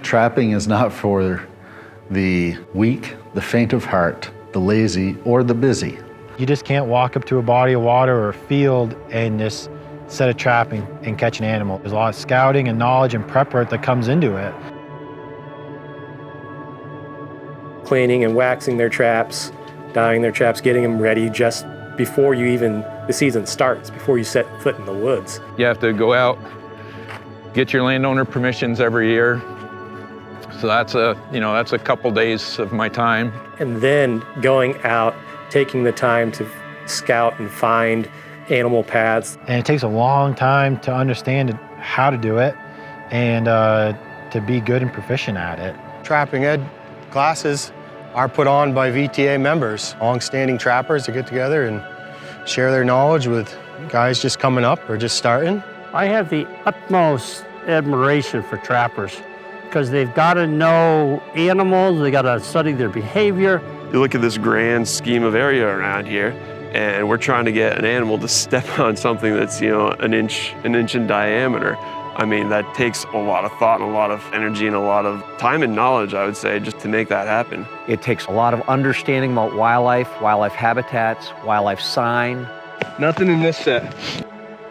Trapping is not for the weak, the faint of heart, the lazy, or the busy. You just can't walk up to a body of water or a field and just set a trap and catch an animal. There's a lot of scouting and knowledge and prep work that comes into it. Cleaning and waxing their traps, dyeing their traps, getting them ready just before the season starts, before you set foot in the woods. You have to go out, get your landowner permissions every year. So that's a couple days of my time. And then going out, taking the time to scout and find animal paths. And it takes a long time to understand how to do it and to be good and proficient at it. Trapping ed classes are put on by VTA members, long-standing trappers that get together and share their knowledge with guys just coming up or just starting. I have the utmost admiration for trappers because they've got to know animals, they got to study their behavior. You look at this grand scheme of area around here, and we're trying to get an animal to step on something that's, an inch in diameter. I mean, that takes a lot of thought and a lot of energy and a lot of time and knowledge, I would say, just to make that happen. It takes a lot of understanding about wildlife habitats, wildlife sign. Nothing in this set.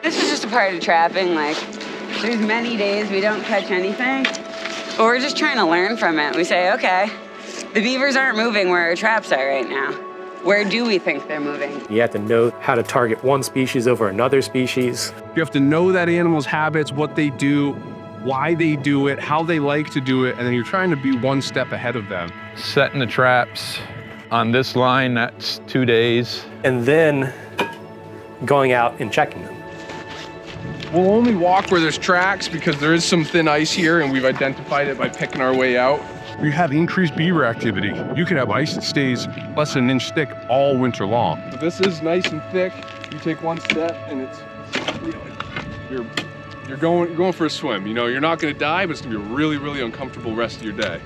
This is just a part of trapping. There's many days we don't catch anything, but we're just trying to learn from it. We say, okay, the beavers aren't moving where our traps are right now. Where do we think they're moving? You have to know how to target one species over another species. You have to know that animal's habits, what they do, why they do it, how they like to do it, and then you're trying to be one step ahead of them. Setting the traps on this line, that's 2 days. And then going out and checking them. We'll only walk where there's tracks because there is some thin ice here and we've identified it by picking our way out. We have increased beaver activity. You can have ice that stays less than an inch thick all winter long. So this is nice and thick. You take one step and you're going for a swim. You're not gonna die, but it's gonna be a really, really uncomfortable rest of your day.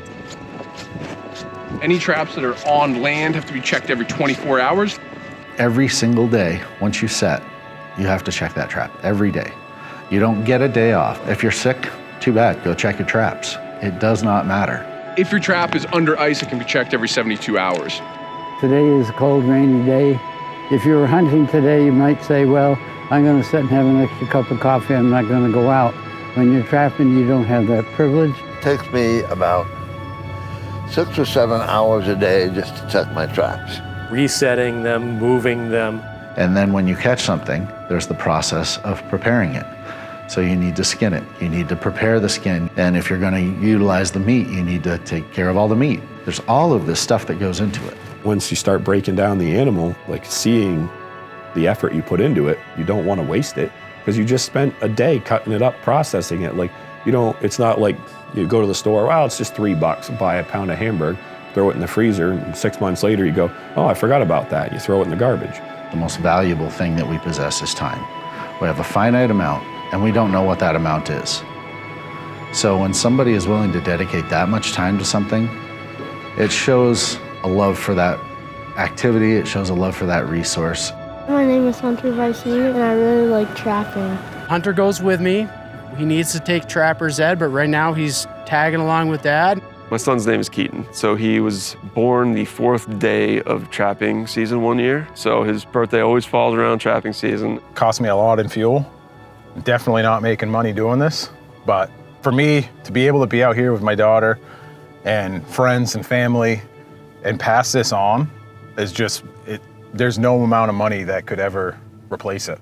Any traps that are on land have to be checked every 24 hours. Every single day, once you set, you have to check that trap every day. You don't get a day off. If you're sick, too bad, go check your traps. It does not matter. If your trap is under ice, it can be checked every 72 hours. Today is a cold, rainy day. If you were hunting today, you might say, well, I'm gonna sit and have an extra cup of coffee, I'm not gonna go out. When you're trapping, you don't have that privilege. It takes me about 6 or 7 hours a day just to check my traps. Resetting them, moving them. And then when you catch something, there's the process of preparing it. So you need to skin it. You need to prepare the skin. And if you're gonna utilize the meat, you need to take care of all the meat. There's all of this stuff that goes into it. Once you start breaking down the animal, seeing the effort you put into it, you don't wanna waste it because you just spent a day cutting it up, processing it. It's not like you go to the store, well, it's just $3 and buy a pound of hamburger, throw it in the freezer, and 6 months later you go, oh, I forgot about that. You throw it in the garbage. The most valuable thing that we possess is time. We have a finite amount, and we don't know what that amount is. So when somebody is willing to dedicate that much time to something, it shows a love for that activity, it shows a love for that resource. My name is Hunter Vicini, and I really like trapping. Hunter goes with me. He needs to take trapper's ed, but right now he's tagging along with Dad. My son's name is Keaton. So he was born the 4th day of trapping season one year. So his birthday always falls around trapping season. Cost me a lot in fuel. Definitely not making money doing this, but for me to be able to be out here with my daughter and friends and family and pass this on is just, there's no amount of money that could ever replace it.